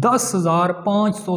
10,000 500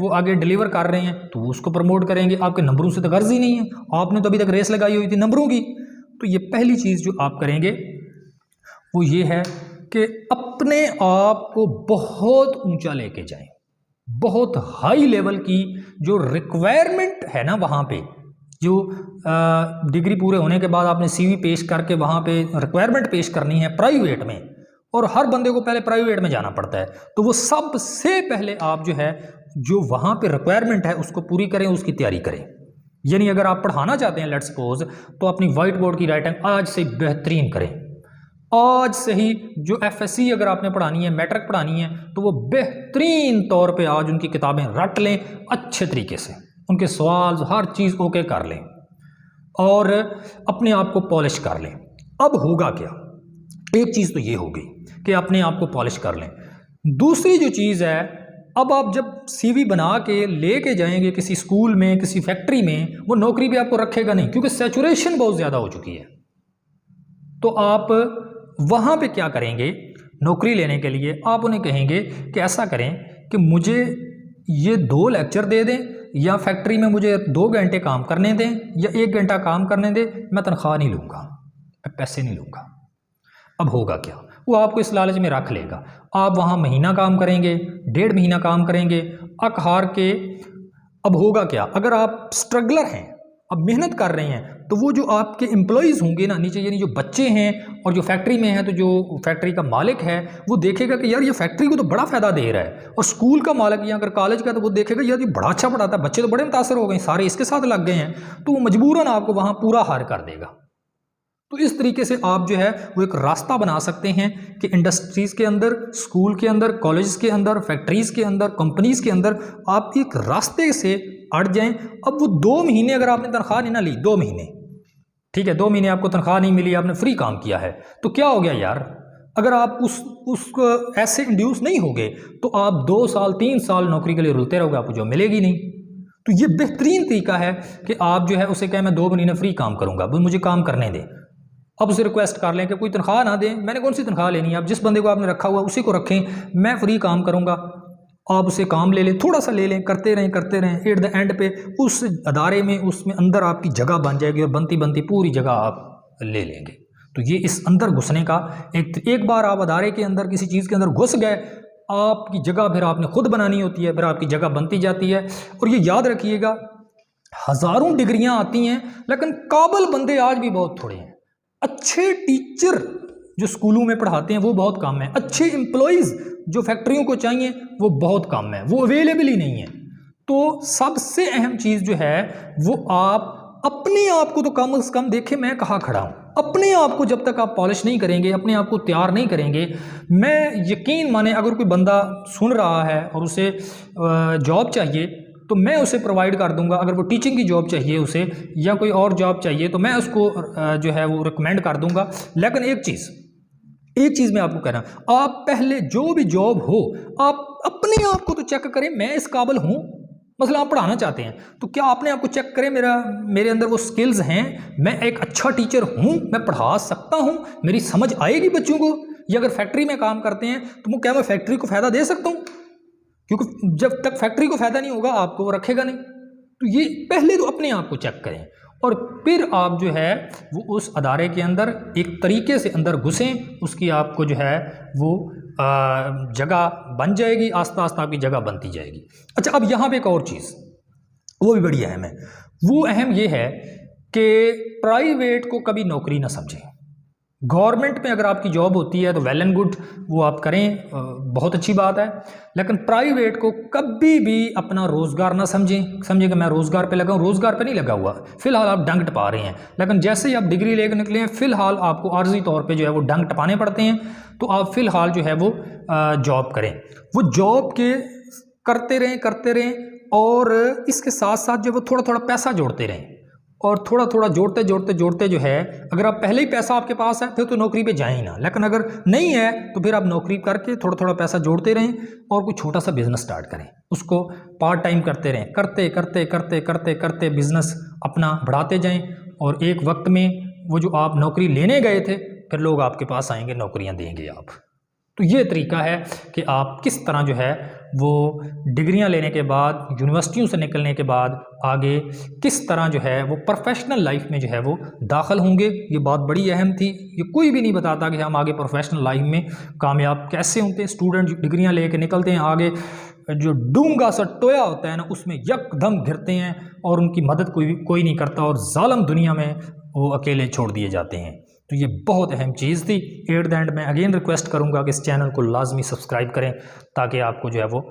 وہ آگے ڈیلیور کر رہے ہیں تو اس کو پروموٹ کریں گے. آپ کے نمبروں سے تو غرض ہی نہیں ہے, آپ نے تو ابھی تک ریس لگائی ہوئی تھی نمبروں کی. تو یہ پہلی چیز جو آپ کریں گے وہ یہ ہے کہ اپنے آپ کو بہت اونچا لے کے جائیں, بہت ہائی لیول کی جو ریکوائرمنٹ ہے نا وہاں پہ, جو ڈگری پورے ہونے کے بعد آپ نے سی وی پیش کر کے وہاں پہ ریکوائرمنٹ پیش کرنی ہے پرائیویٹ میں, اور ہر بندے کو پہلے پرائیویٹ میں جانا پڑتا ہے, تو وہ سب سے پہلے آپ جو ہے جو وہاں پہ ریکوائرمنٹ ہے اس کو پوری کریں, اس کی تیاری کریں. یعنی اگر آپ پڑھانا چاہتے ہیں لیٹ سپوز, تو اپنی وائٹ بورڈ کی رائٹنگ آج سے بہترین کریں. آج سے ہی جو ایف ایس سی اگر آپ نے پڑھانی ہے, میٹرک پڑھانی ہے, تو وہ بہترین طور پہ آج ان کی کتابیں رٹ لیں اچھے طریقے سے, ان کے سوال ہر چیز اوکے کر لیں اور اپنے آپ کو پالش کر لیں. اب ہوگا کیا, ایک چیز تو یہ ہوگی کہ اپنے آپ کو پالش کر لیں. دوسری جو چیز ہے, اب آپ جب سی وی بنا کے لے کے جائیں گے کسی اسکول میں, کسی فیکٹری میں, وہ نوکری بھی آپ کو رکھے گا نہیں, کیونکہ سیچوریشن بہت زیادہ ہو چکی ہے. تو آپ وہاں پہ کیا کریں گے, نوکری لینے کے لیے آپ انہیں کہیں گے کہ ایسا کریں کہ مجھے یہ 2 لیکچر دے دیں, یا فیکٹری میں مجھے 2 گھنٹے کام کرنے دیں, یا 1 گھنٹہ کام کرنے دیں, میں تنخواہ نہیں لوں گا, میں پیسے نہیں لوں گا. اب ہوگا کیا, وہ آپ کو اس لالچ میں رکھ لے گا. آپ وہاں مہینہ کام کریں گے, 1.5 مہینہ کام کریں گے, اک ہار کے. اب ہوگا کیا, اگر آپ اسٹرگلر ہیں, اب محنت کر رہے ہیں, تو وہ جو آپ کے امپلائیز ہوں گے نا نیچے, یعنی جو بچے ہیں اور جو فیکٹری میں ہیں, تو جو فیکٹری کا مالک ہے وہ دیکھے گا کہ یار یہ فیکٹری کو تو بڑا فائدہ دے رہا ہے, اور اسکول کا مالک یا اگر کالج کا, تو وہ دیکھے گا یار یہ بڑا اچھا پڑھاتا ہے, بچے تو بڑے متاثر ہو گئے, سارے اس کے ساتھ لگ گئے ہیں, تو وہ مجبوراً آپ کو وہاں پورا ہائر کر دے گا. تو اس طریقے سے آپ جو ہے وہ ایک راستہ بنا سکتے ہیں کہ انڈسٹریز کے اندر, اسکول کے اندر, کالجز کے اندر, فیکٹریز کے اندر, کمپنیز کے اندر آپ ایک راستے سے اڑ جائیں. اب وہ 2 مہینے اگر آپ نے تنخواہ نہیں نہ لی, 2 مہینے ٹھیک ہے, 2 مہینے آپ کو تنخواہ نہیں ملی, آپ نے فری کام کیا ہے, تو کیا ہو گیا یار, اگر آپ اس کو ایسے انڈیوس نہیں ہوگے تو آپ 2 سال 3 سال نوکری کے لیے رلتے رہو گے, آپ کو جو ملے گی نہیں. تو یہ بہترین طریقہ ہے کہ آپ جو ہے اسے کہیں میں 2 مہینے فری کام کروں گا, مجھے کام کرنے دیں. اب اسے ریکویسٹ کر لیں کہ کوئی تنخواہ نہ دیں, میں نے کون سی تنخواہ لینی ہے, آپ جس بندے کو آپ نے رکھا ہوا اسی کو رکھیں, میں فری کام کروں گا. آپ اسے کام لے لیں, تھوڑا سا لے لیں, کرتے رہیں, ایٹ دا اینڈ پہ اس ادارے میں, اس میں اندر آپ کی جگہ بن جائے گی, اور بنتی بنتی پوری جگہ آپ لے لیں گے. تو یہ اس اندر گھسنے کا ایک بار آپ ادارے کے اندر کسی چیز کے اندر گھس گئے, آپ کی جگہ پھر آپ نے خود بنانی ہوتی ہے, پھر آپ کی جگہ بنتی جاتی ہے. اور یہ یاد رکھیے گا, ہزاروں ڈگریاں آتی ہیں لیکن قابل بندے آج بھی بہت تھوڑے ہیں. اچھے ٹیچر جو اسکولوں میں پڑھاتے ہیں وہ بہت کم ہیں, اچھے امپلائیز جو فیکٹریوں کو چاہیے وہ بہت کم ہیں, وہ اویلیبل ہی نہیں ہیں. تو سب سے اہم چیز جو ہے وہ آپ اپنے آپ کو تو کم از کم دیکھیں میں کہاں کھڑا ہوں. اپنے آپ کو جب تک آپ پالش نہیں کریں گے, اپنے آپ کو تیار نہیں کریں گے, میں یقین مانیں اگر کوئی بندہ سن رہا ہے اور اسے جاب چاہیے تو میں اسے پرووائڈ کر دوں گا. اگر وہ ٹیچنگ کی جاب چاہیے اسے, یا کوئی اور جاب چاہیے, تو میں اس کو جو ہے وہ ریکمینڈ کر دوں گا. لیکن ایک چیز میں آپ کو کہہ رہا ہوں, آپ پہلے جو بھی جاب ہو آپ اپنے آپ کو تو چیک کریں, میں اس قابل ہوں. مثلا آپ پڑھانا چاہتے ہیں تو کیا اپنے آپ کو چیک کریں, میرے اندر وہ سکلز ہیں, میں ایک اچھا ٹیچر ہوں, میں پڑھا سکتا ہوں, میری سمجھ آئے گی بچوں کو. یا اگر فیکٹری میں کام کرتے ہیں تو کیا میں فیکٹری کو فائدہ دے سکتا ہوں, کیونکہ جب تک فیکٹری کو فائدہ نہیں ہوگا آپ کو وہ رکھے گا نہیں. تو یہ پہلے تو اپنے آپ کو چیک کریں, اور پھر آپ جو ہے وہ اس ادارے کے اندر ایک طریقے سے اندر گھسیں, اس کی آپ کو جو ہے وہ جگہ بن جائے گی, آہستہ آہستہ آپ کی جگہ بنتی جائے گی. اچھا, اب یہاں پہ ایک اور چیز وہ بھی بڑی اہم ہے. وہ اہم یہ ہے کہ پرائیویٹ کو کبھی نوکری نہ سمجھیں. گورنمنٹ میں اگر آپ کی جاب ہوتی ہے تو ویل اینڈ گڈ, وہ آپ کریں, بہت اچھی بات ہے. لیکن پرائیویٹ کو کبھی بھی اپنا روزگار نہ سمجھیں کہ میں روزگار پہ لگا ہوں. روزگار پہ نہیں لگا ہوا, فی الحال آپ ڈنگ ٹپا رہے ہیں. لیکن جیسے ہی آپ ڈگری لے کے نکلے ہیں, فی الحال آپ کو عارضی طور پہ جو ہے وہ ڈنگ ٹپانے پڑتے ہیں. تو آپ فی الحال جو ہے وہ جاب کریں, وہ جاب کے کرتے رہیں, اور اس کے ساتھ ساتھ جو وہ تھوڑا تھوڑا پیسہ جوڑتے رہیں, اور تھوڑا تھوڑا جوڑتے جو ہے, اگر آپ پہلے ہی پیسہ آپ کے پاس ہے پھر تو نوکری پہ جائیں ہی نہ. لیکن اگر نہیں ہے تو پھر آپ نوکری کر کے تھوڑا تھوڑا پیسہ جوڑتے رہیں, اور کوئی چھوٹا سا بزنس سٹارٹ کریں, اس کو پارٹ ٹائم کرتے رہیں, کرتے بزنس اپنا بڑھاتے جائیں. اور ایک وقت میں وہ جو آپ نوکری لینے گئے تھے, پھر لوگ آپ کے پاس آئیں گے, نوکریاں دیں گے آپ. تو یہ طریقہ ہے کہ آپ کس طرح جو ہے وہ ڈگریاں لینے کے بعد، یونیورسٹیوں سے نکلنے کے بعد آگے کس طرح جو ہے وہ پروفیشنل لائف میں جو ہے وہ داخل ہوں گے۔ یہ بات بڑی اہم تھی، یہ کوئی بھی نہیں بتاتا کہ ہم آگے پروفیشنل لائف میں کامیاب کیسے ہوتے ہیں۔ اسٹوڈنٹ جو ڈگریاں لے کے نکلتے ہیں آگے، جو ڈونگا سا ٹویا ہوتا ہے نا، اس میں یک دم گرتے ہیں اور ان کی مدد کوئی نہیں کرتا، اور ظالم دنیا میں وہ اکیلے چھوڑ دیے جاتے ہیں۔ تو یہ بہت اہم چیز تھی۔ ایٹ دا اینڈ میں اگین ریکویسٹ کروں گا کہ اس چینل کو لازمی سبسکرائب کریں تاکہ آپ کو جو ہے وہ